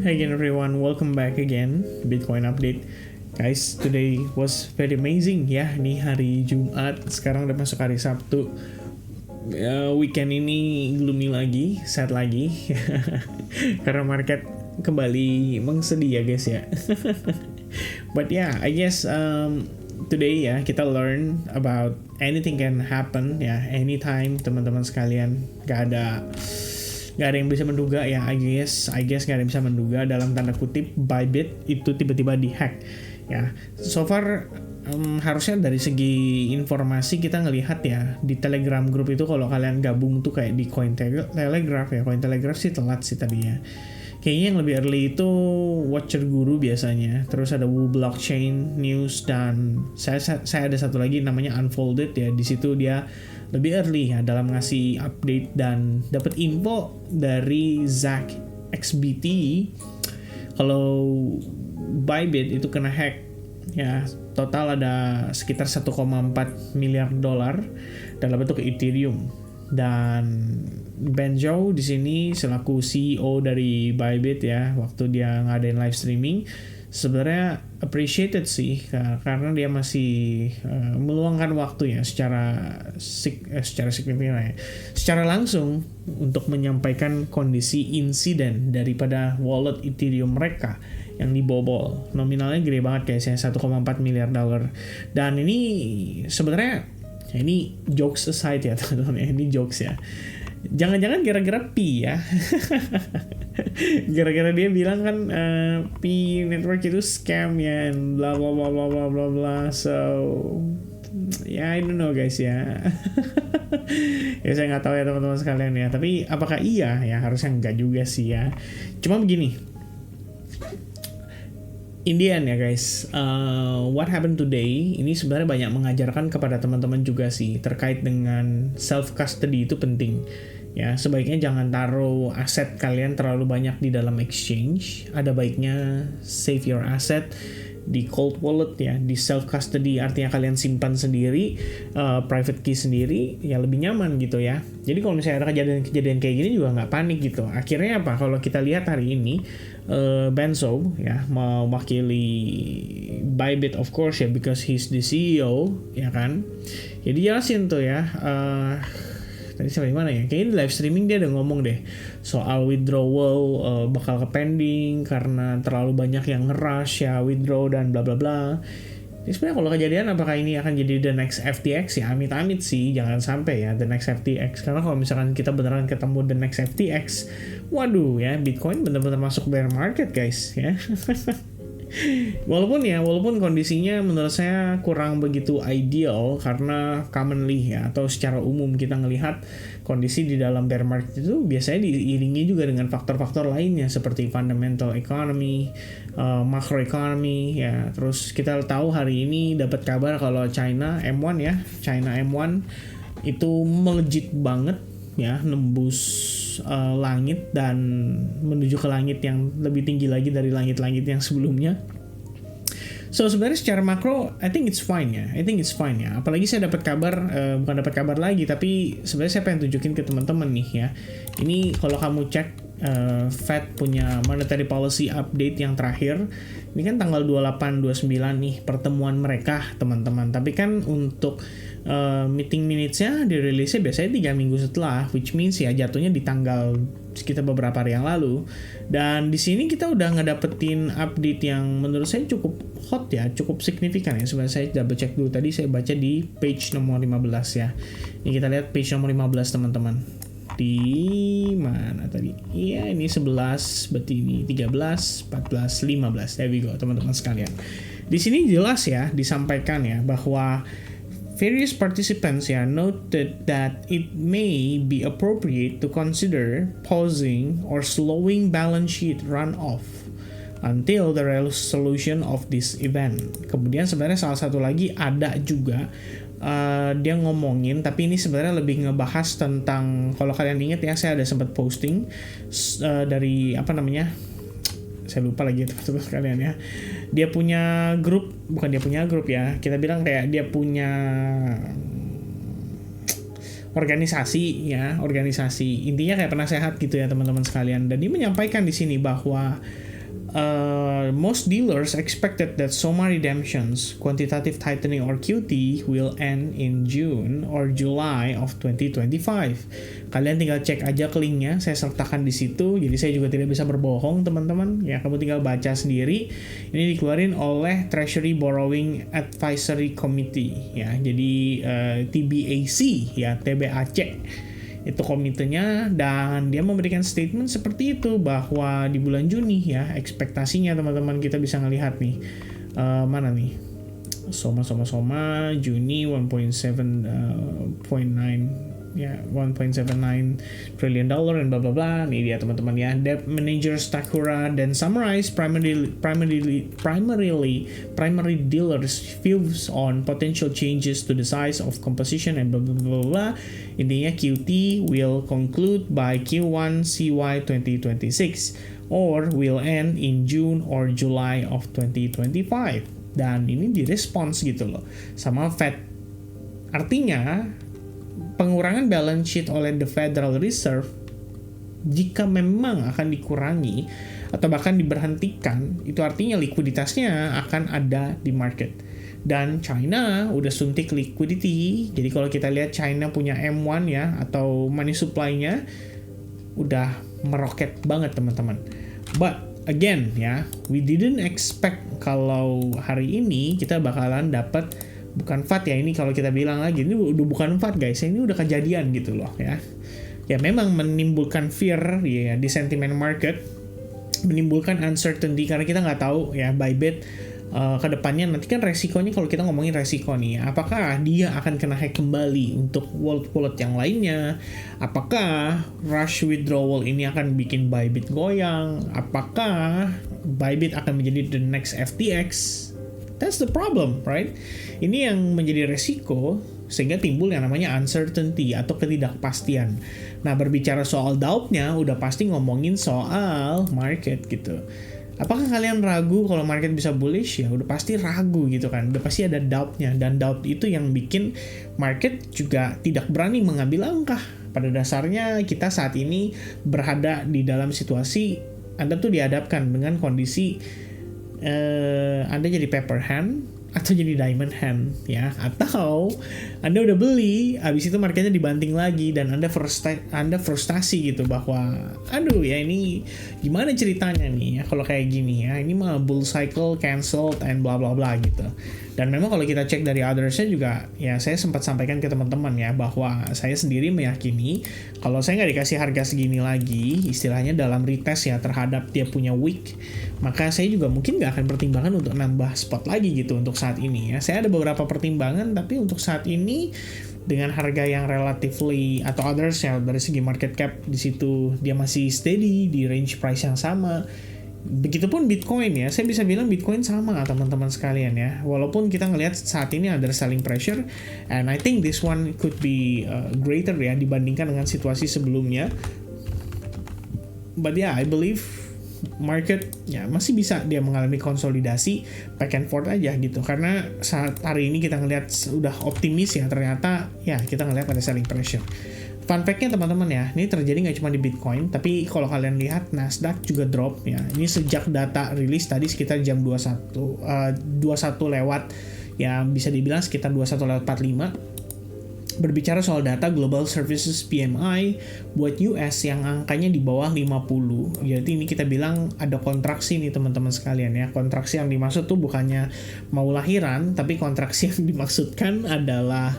Hi again everyone, welcome back again Bitcoin update. Guys, today was very amazing ya. Ini hari Jumat, sekarang udah masuk hari Sabtu. Weekend ini gloomy lagi, sad lagi. Karena market kembali mengsedih ya guys ya. But yeah, I guess today ya kita learn about anything can happen ya, anytime teman-teman sekalian. Gak ada yang bisa menduga ya, I guess gak ada yang bisa menduga dalam tanda kutip Bybit itu tiba-tiba dihack ya. So far harusnya dari segi informasi kita ngelihat ya di Telegram group itu, kalau kalian gabung tuh kayak di Cointelegraph ya. Cointelegraph sih telat sih tadinya. Kayaknya yang lebih early itu Watcher Guru biasanya. Terus ada Wu Blockchain News, dan saya ada satu lagi namanya Unfolded ya. Di situ dia lebih early ya dalam ngasih update dan dapat info dari Zach XBT kalau Bybit itu kena hack ya. Total ada sekitar 1,4 miliar dolar dalam bentuk Ethereum. Dan Ben Zhou di sini selaku CEO dari Bybit ya, waktu dia ngadain live streaming sebenarnya appreciated sih, karena dia masih meluangkan waktu ya secara signifikan ya, secara langsung untuk menyampaikan kondisi insiden daripada wallet Ethereum mereka yang dibobol. Nominalnya gede banget guys ya, 1,4 miliar dolar. Dan ini sebenarnya ya, ini jokes aside ya teman-teman ya, ini jokes ya. Jangan-jangan gara-gara Pi ya. Gara-gara dia bilang kan Pi network itu scam ya, bla bla bla bla bla bla bla. So ya, I don't know guys ya. Ya saya nggak tahu ya teman-teman sekalian ya. Tapi apakah iya ya? Harusnya enggak juga sih ya. Cuma begini, Indian ya guys, what happened today ini sebenarnya banyak mengajarkan kepada teman-teman juga sih terkait dengan self custody. Itu penting ya. Sebaiknya jangan taruh aset kalian terlalu banyak di dalam exchange. Ada baiknya save your asset di cold wallet ya, di self custody, artinya kalian simpan sendiri, private key sendiri ya, lebih nyaman gitu ya. Jadi kalau misalnya ada kejadian kayak gini juga nggak panik gitu. Akhirnya apa, kalau kita lihat hari ini Ben Zhou ya mewakili Bybit of course ya, because he's the CEO ya kan. Jadi jelasin tuh ya, tadi sampai mana ya, kayaknya di live streaming dia udah ngomong deh soal withdrawal bakal ke pending karena terlalu banyak yang nge-rush ya withdraw dan bla bla bla. Ini sebenarnya kalau kejadian apakah ini akan jadi the next FTX ya, amit-amit sih jangan sampai ya the next FTX. Karena kalau misalkan kita beneran ketemu the next FTX, waduh ya, Bitcoin bener-bener masuk bear market guys ya. Walaupun kondisinya menurut saya kurang begitu ideal, karena commonly ya, atau secara umum kita ngelihat kondisi di dalam bear market itu biasanya diiringi juga dengan faktor-faktor lainnya seperti fundamental economy, macro economy ya. Terus kita tahu hari ini dapat kabar kalau China M1 itu melejit banget ya, nembus langit dan menuju ke langit yang lebih tinggi lagi dari langit-langit yang sebelumnya. So sebenarnya secara makro I think it's fine ya. Apalagi saya dapat kabar, bukan dapat kabar lagi, tapi sebenarnya saya pengen tunjukin ke teman-teman nih ya. Ini kalau kamu cek Fed punya monetary policy update yang terakhir, ini kan tanggal 28-29 nih pertemuan mereka teman-teman. Tapi kan untuk meeting minutes-nya dirilisnya biasanya 3 minggu setelah, which means ya jatuhnya di tanggal sekitar beberapa hari yang lalu. Dan di sini kita udah ngedapetin update yang menurut saya cukup hot ya, cukup signifikan ya. Sebenarnya saya double check dulu, tadi saya baca di page nomor 15 ya. Ini kita lihat page nomor 15 teman-teman. Di mana tadi? Iya, ini 11, berarti ini 13, 14, 15. There we go teman-teman sekalian. Di sini jelas ya disampaikan ya bahwa various participants noted that it may be appropriate to consider pausing or slowing balance sheet runoff until the resolution of this event. Kemudian sebenarnya salah satu lagi ada juga dia ngomongin, tapi ini sebenarnya lebih ngebahas tentang, kalau kalian ingat ya, saya ada sempat posting dari saya lupa lagi teman-teman sekalian ya. Dia punya grup, bukan dia punya grup ya, kita bilang kayak dia punya organisasi intinya kayak penasehat gitu ya teman-teman sekalian. Dan dia menyampaikan di sini bahwa Most dealers expected that SOMA redemptions, quantitative tightening or QT, will end in June or July of 2025. Kalian tinggal cek aja ke linknya, saya sertakan di situ. Jadi saya juga tidak bisa berbohong, teman-teman. Ya, kamu tinggal baca sendiri. Ini dikeluarin oleh Treasury Borrowing Advisory Committee. Ya, jadi TBAC, ya TBAC. Itu komitenya, dan dia memberikan statement seperti itu bahwa di bulan Juni ya ekspektasinya teman-teman kita bisa ngelihat nih mana nih Soma Juni 1.79 ya 1.79 trillion dollar and bla bla bla. Nih dia teman-teman ya, debt managers Takura dan summarize primary dealers views on potential changes to the size of composition and bla bla bla bla. Intinya QT will conclude by Q1 CY 2026 or will end in June or July of 2025. Dan ini direspons gitu loh sama Fed. Artinya pengurangan balance sheet oleh the Federal Reserve jika memang akan dikurangi atau bahkan diberhentikan, itu artinya likuiditasnya akan ada di market. Dan China udah suntik liquidity. Jadi kalau kita lihat China punya M1 ya, atau money supply-nya udah meroket banget teman-teman. But again ya, we didn't expect kalau hari ini kita bakalan dapat, bukan FAD ya, ini kalau kita bilang lagi ini udah bukan FAD guys, ini udah kejadian gitu loh ya. Ya memang menimbulkan fear ya di sentiment market, menimbulkan uncertainty karena kita nggak tahu ya Bybit ke depannya nanti kan resikonya, kalau kita ngomongin resiko nih, apakah dia akan kena hack kembali untuk wallet yang lainnya, apakah rush withdrawal ini akan bikin Bybit goyang, apakah Bybit akan menjadi the next FTX. That's the problem, right? Ini yang menjadi resiko sehingga timbul yang namanya uncertainty atau ketidakpastian. Nah, berbicara soal doubt-nya udah pasti ngomongin soal market gitu. Apakah kalian ragu kalau market bisa bullish? Ya udah pasti ragu gitu kan. Udah pasti ada doubt-nya, dan doubt itu yang bikin market juga tidak berani mengambil langkah. Pada dasarnya kita saat ini berada di dalam situasi Anda tuh dihadapkan dengan kondisi Anda jadi paper hand atau jadi diamond hand ya, atau Anda udah beli habis itu marketnya dibanting lagi dan Anda frustasi gitu bahwa aduh ya ini gimana ceritanya nih ya kalau kayak gini ya, ini mah bull cycle cancelled and bla bla bla gitu. Dan memang kalau kita cek dari othersnya juga ya, saya sempat sampaikan ke teman-teman ya bahwa saya sendiri meyakini kalau saya nggak dikasih harga segini lagi, istilahnya dalam retest ya terhadap dia punya week, maka saya juga mungkin nggak akan pertimbangan untuk nambah spot lagi gitu untuk saat ini ya. Saya ada beberapa pertimbangan, tapi untuk saat ini dengan harga yang relatively atau others ya dari segi market cap di situ dia masih steady di range price yang sama. Begitupun Bitcoin ya, saya bisa bilang Bitcoin sama teman-teman sekalian ya. Walaupun kita ngelihat saat ini ada selling pressure, and I think this one could be greater ya dibandingkan dengan situasi sebelumnya. But yeah, I believe market ya masih bisa dia mengalami konsolidasi back and forth aja gitu, karena saat hari ini kita ngelihat udah optimis ya, ternyata ya kita ngelihat ada selling pressure. Fun fact-nya teman-teman ya, ini terjadi nggak cuma di Bitcoin, tapi kalau kalian lihat Nasdaq juga drop ya. Ini sejak data rilis tadi sekitar jam 21 lewat ya, bisa dibilang sekitar 21:45. Berbicara soal data Global Services PMI buat US yang angkanya di bawah 50. Jadi ini kita bilang ada kontraksi nih teman-teman sekalian ya. Kontraksi yang dimaksud tuh bukannya mau lahiran, tapi kontraksi yang dimaksudkan adalah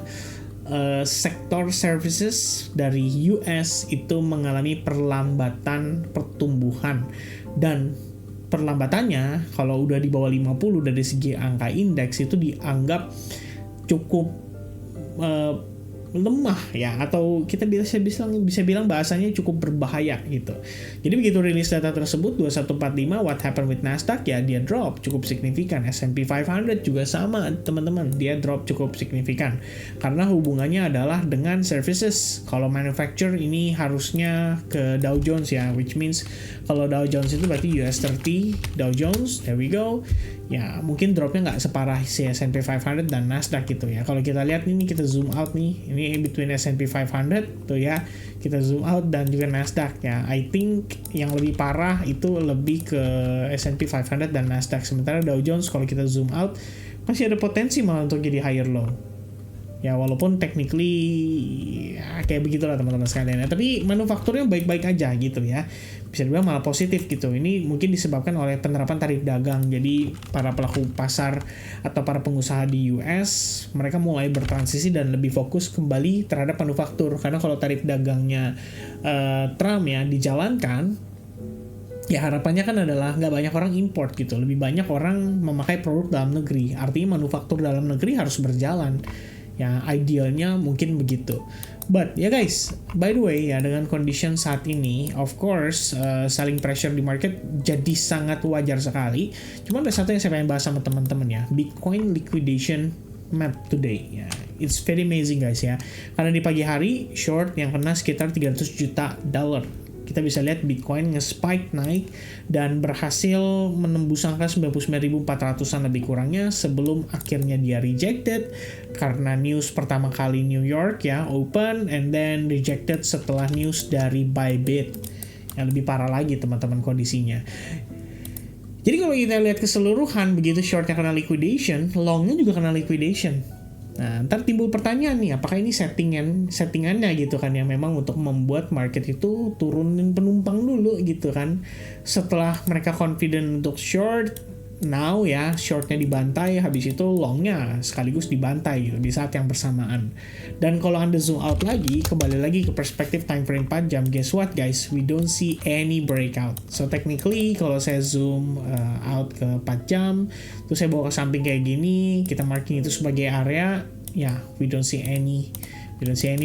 sektor services dari US itu mengalami perlambatan pertumbuhan, dan perlambatannya kalau udah di bawah 50 dari segi angka indeks itu dianggap cukup lemah ya, atau kita bisa bilang bahasanya cukup berbahaya gitu. Jadi begitu rilis data tersebut 2145, what happened with Nasdaq ya, dia drop cukup signifikan. S&P 500 juga sama teman-teman, dia drop cukup signifikan karena hubungannya adalah dengan services. Kalau manufacture ini harusnya ke Dow Jones ya, which means Kalau Dow Jones itu berarti US 30 Dow Jones, there we go. Ya mungkin dropnya nggak separah si S&P 500 dan Nasdaq gitu ya. Kalau kita lihat ini, kita zoom out nih, ini between S&P 500 tuh ya, kita zoom out dan juga Nasdaq ya. I think yang lebih parah itu lebih ke S&P 500 dan Nasdaq. Sementara Dow Jones kalau kita zoom out masih ada potensi malah untuk jadi higher low. Ya walaupun technically ya, kayak begitulah teman-teman sekalian ya. Tapi manufakturnya baik-baik aja gitu ya. Bisa dibilang malah positif gitu. Ini mungkin disebabkan oleh penerapan tarif dagang. Jadi para pelaku pasar atau para pengusaha di US, mereka mulai bertransisi dan lebih fokus kembali terhadap manufaktur. Karena kalau tarif dagangnya Trump ya dijalankan, ya harapannya kan adalah nggak banyak orang import gitu. Lebih banyak orang memakai produk dalam negeri. Artinya manufaktur dalam negeri harus berjalan. Ya idealnya mungkin begitu. But ya guys, by the way ya, dengan condition saat ini, of course selling pressure di market jadi sangat wajar sekali. Cuma ada satu yang saya pengen bahas sama teman-teman ya, Bitcoin liquidation map today ya. It's very amazing guys ya. Karena di pagi hari short yang kena sekitar 300 juta dollar. Kita bisa lihat Bitcoin nge-spike naik dan berhasil menembus angka 99.400-an lebih kurangnya sebelum akhirnya dia rejected karena news pertama kali New York ya open, and then rejected setelah news dari Bybit yang lebih parah lagi teman-teman kondisinya. Jadi kalau kita lihat keseluruhan, begitu shortnya kena liquidation, longnya juga kena liquidation. Nah, ntar timbul pertanyaan nih, apakah ini settingannya gitu kan, yang memang untuk membuat market itu turunin penumpang dulu gitu kan. Setelah mereka confident untuk short, now ya shortnya dibantai, habis itu longnya sekaligus dibantai gitu di saat yang bersamaan. Dan kalau Anda zoom out lagi, kembali lagi ke perspektif time frame 4 jam, guess what guys, we don't see any breakout. So technically kalau saya zoom out ke 4 jam, terus saya bawa ke samping kayak gini, kita marking itu sebagai area, ya we don't see any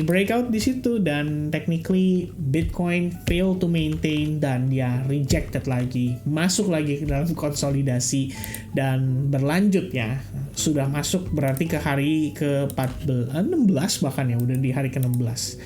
breakout di situ, dan technically Bitcoin fail to maintain dan dia rejected lagi, masuk lagi ke dalam konsolidasi dan berlanjut ya. Sudah masuk berarti ke hari ke 16 bahkan ya, udah di hari ke-16.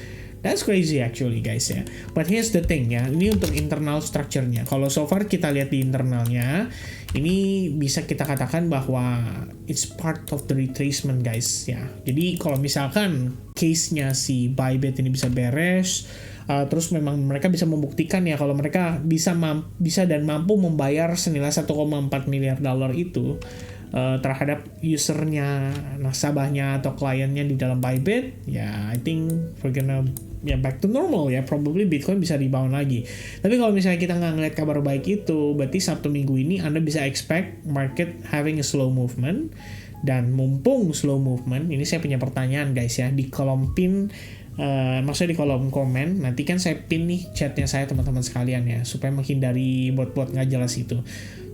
That's crazy actually guys ya. But here's the thing ya, ini untuk internal structure-nya. Kalau so far kita lihat di internalnya, ini bisa kita katakan bahwa it's part of the retracement guys ya. Jadi kalau misalkan case-nya si Bybit ini bisa beres, terus memang mereka bisa membuktikan ya kalau mereka bisa dan mampu membayar senilai 1,4 miliar dolar itu terhadap usernya, nasabahnya atau kliennya di dalam Bybit, ya I think we're gonna back to normal ya, probably Bitcoin bisa rebound lagi. Tapi kalau misalnya kita nggak ngeliat kabar baik itu, berarti Sabtu Minggu ini Anda bisa expect market having a slow movement. Dan mumpung slow movement, ini saya punya pertanyaan guys ya, di kolom pin, maksudnya di kolom komen, nanti kan saya pin nih chatnya saya teman-teman sekalian ya, supaya menghindari bot-bot nggak jelas itu.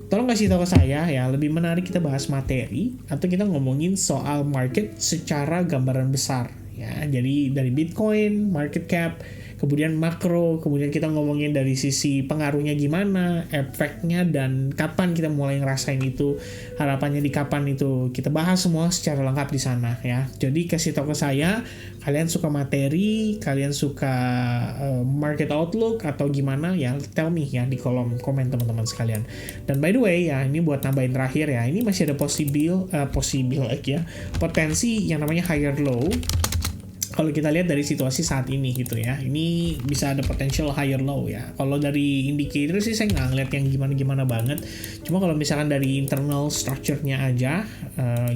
Tolong kasih tahu ke saya ya, lebih menarik kita bahas materi atau kita ngomongin soal market secara gambaran besar ya. Jadi dari Bitcoin, market cap, kemudian makro, kemudian kita ngomongin dari sisi pengaruhnya gimana, efeknya, dan kapan kita mulai ngerasain itu, harapannya di kapan itu. Kita bahas semua secara lengkap di sana ya. Jadi kasih tahu ke saya, kalian suka materi, kalian suka market outlook atau gimana ya, tell me ya di kolom komen teman-teman sekalian. Dan by the way ya, ini buat nambahin terakhir ya, ini masih ada potensi yang namanya higher low. Kalau kita lihat dari situasi saat ini gitu ya, ini bisa ada potential higher low ya. Kalau dari indicator sih saya nggak ngeliat yang gimana-gimana banget. Cuma kalau misalkan dari internal structure-nya aja,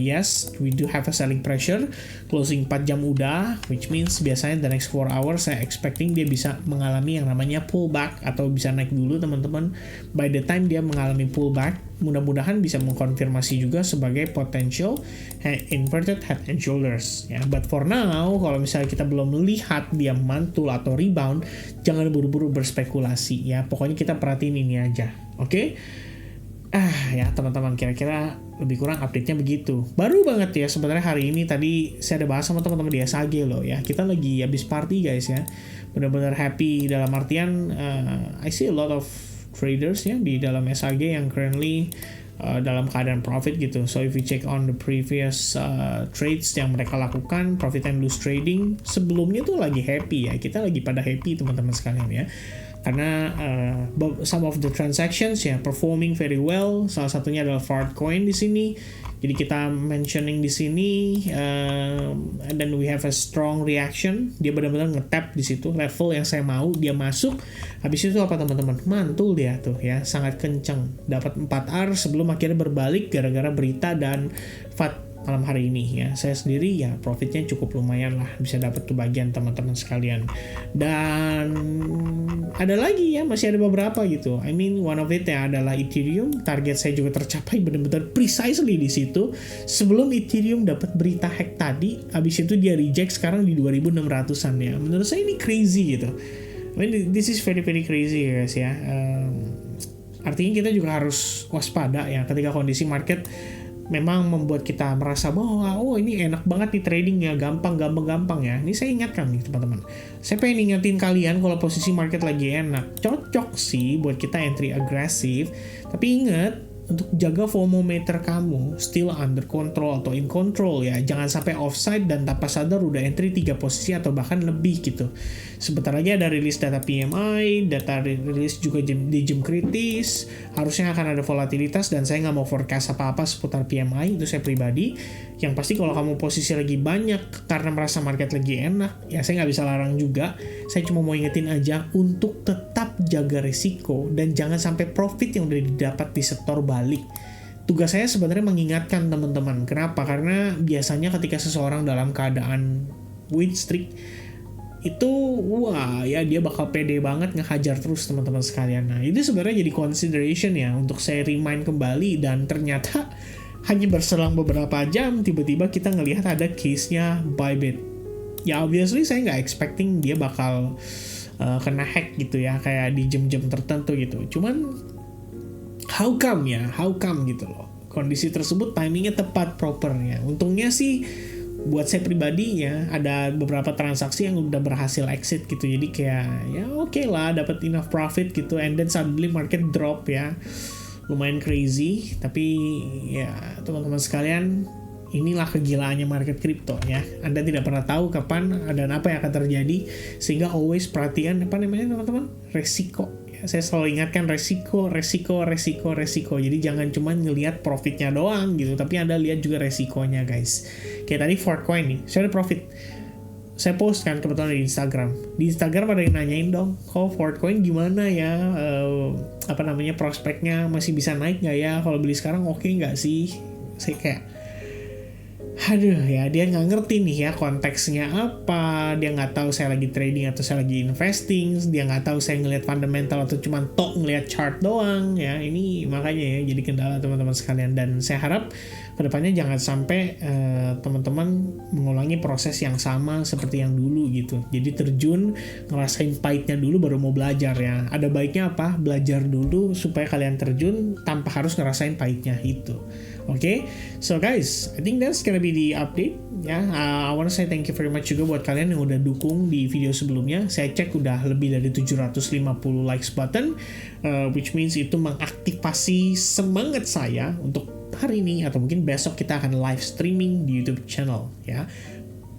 yes, we do have a selling pressure. Closing 4 jam udah, which means biasanya the next 4 hours saya expecting dia bisa mengalami yang namanya pullback atau bisa naik dulu teman-teman. By the time dia mengalami pullback, mudah-mudahan bisa mengkonfirmasi juga sebagai potential inverted head and shoulders ya. But for now, kalau misalnya kita belum melihat dia mantul atau rebound, jangan buru-buru berspekulasi ya. Pokoknya kita perhatiin ini aja, oke? Ya teman-teman, kira-kira lebih kurang update-nya begitu. Baru banget ya sebenarnya hari ini, tadi saya ada bahas sama teman-teman di SAG loh ya. Kita lagi habis party guys ya. Benar-benar happy dalam artian I see a lot of traders ya di dalam SAG yang currently dalam keadaan profit gitu. So if you check on the previous trades yang mereka lakukan, profit and loss trading, sebelumnya tuh lagi happy ya. Kita lagi pada happy teman-teman sekalian ya. karena some of the transactions ya performing very well. Salah satunya adalah Fartcoin di sini. Jadi kita mentioning di sini, and then we have a strong reaction. Dia benar-benar ngetap di situ level yang saya mau, dia masuk. Habis itu apa teman-teman? Mantul dia tuh ya, sangat kenceng. Dapat 4R sebelum akhirnya berbalik gara-gara berita dan FAT malam hari ini ya. Saya sendiri ya profitnya cukup lumayan lah, bisa dapat tuh bagian teman-teman sekalian. Dan ada lagi ya, masih ada beberapa gitu. I mean one of it ya adalah Ethereum. Target saya juga tercapai benar-benar precisely di situ. Sebelum Ethereum dapat berita hack tadi, habis itu dia reject sekarang di 2600-an ya. Menurut saya ini crazy gitu. I mean this is very very crazy guys ya. Artinya kita juga harus waspada ya ketika kondisi market memang membuat kita merasa bahwa oh ini enak banget nih tradingnya, gampang ya. Ini saya ingatkan nih teman-teman. Saya pengen ingetin kalian kalau posisi market lagi enak, cocok sih buat kita entry agresif. Tapi ingat untuk jaga FOMO meter kamu still under control atau in control ya. Jangan sampai offside dan tanpa sadar udah entry 3 posisi atau bahkan lebih gitu. Sebentar lagi ada rilis data PMI, data rilis juga di jam kritis. Harusnya akan ada volatilitas dan saya nggak mau forecast apa-apa seputar PMI, itu saya pribadi. Yang pasti kalau kamu posisi lagi banyak karena merasa market lagi enak, ya saya nggak bisa larang juga. Saya cuma mau ingetin aja untuk tetap jaga risiko dan jangan sampai profit yang udah didapat disetor balik. Tugas saya sebenarnya mengingatkan teman-teman. Kenapa? Karena biasanya ketika seseorang dalam keadaan win streak itu wah ya dia bakal pede banget ngehajar terus teman-teman sekalian. Nah itu sebenarnya jadi consideration ya untuk saya remind kembali, dan ternyata hanya berselang beberapa jam tiba-tiba kita ngelihat ada case-nya Bybit. Ya obviously saya nggak expecting dia bakal kena hack gitu ya kayak di jam-jam tertentu gitu. Cuman how come gitu loh. Kondisi tersebut timingnya tepat propernya. Untungnya sih buat saya pribadi ya ada beberapa transaksi yang udah berhasil exit gitu, jadi kayak ya oke lah dapat enough profit gitu, and then suddenly market drop ya lumayan crazy. Tapi ya teman-teman sekalian, inilah kegilaannya market crypto ya. Anda tidak pernah tahu kapan dan apa yang akan terjadi, sehingga always perhatian apa namanya teman-teman, resiko. Saya selalu ingatkan resiko. Jadi jangan cuma ngelihat profitnya doang gitu, tapi Anda lihat juga resikonya guys. Kayak tadi Fartcoin nih, saya ada profit. Saya post kan kebetulan di Instagram. Di Instagram ada yang nanyain dong, kok Fartcoin gimana ya? Prospeknya masih bisa naik nggak ya? Kalau beli sekarang oke nggak sih? Saya kayak aduh ya, dia nggak ngerti nih ya konteksnya apa, dia nggak tahu saya lagi trading atau saya lagi investing, dia nggak tahu saya ngelihat fundamental atau cuma ngelihat chart doang ya. Ini makanya ya jadi kendala teman-teman sekalian, dan saya harap kedepannya jangan sampai teman-teman mengulangi proses yang sama seperti yang dulu gitu. Jadi terjun, ngerasain pahitnya dulu baru mau belajar ya. Ada baiknya apa? Belajar dulu supaya kalian terjun tanpa harus ngerasain pahitnya itu. Oke, so guys, I think that's gonna be the update ya. I wanna say thank you very much juga buat kalian yang udah dukung di video sebelumnya. Saya cek udah lebih dari 750 likes button, which means itu mengaktifasi semangat saya untuk hari ini atau mungkin besok kita akan live streaming di YouTube channel ya.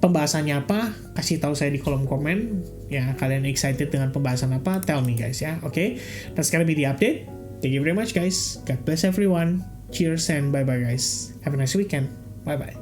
Pembahasannya apa? Kasih tahu saya di kolom komen ya. Kalian excited dengan pembahasan apa? Tell me guys ya. Oke, that's gonna be the update. Thank you very much guys. God bless everyone. Cheers and bye-bye guys. Have a nice weekend. Bye-bye.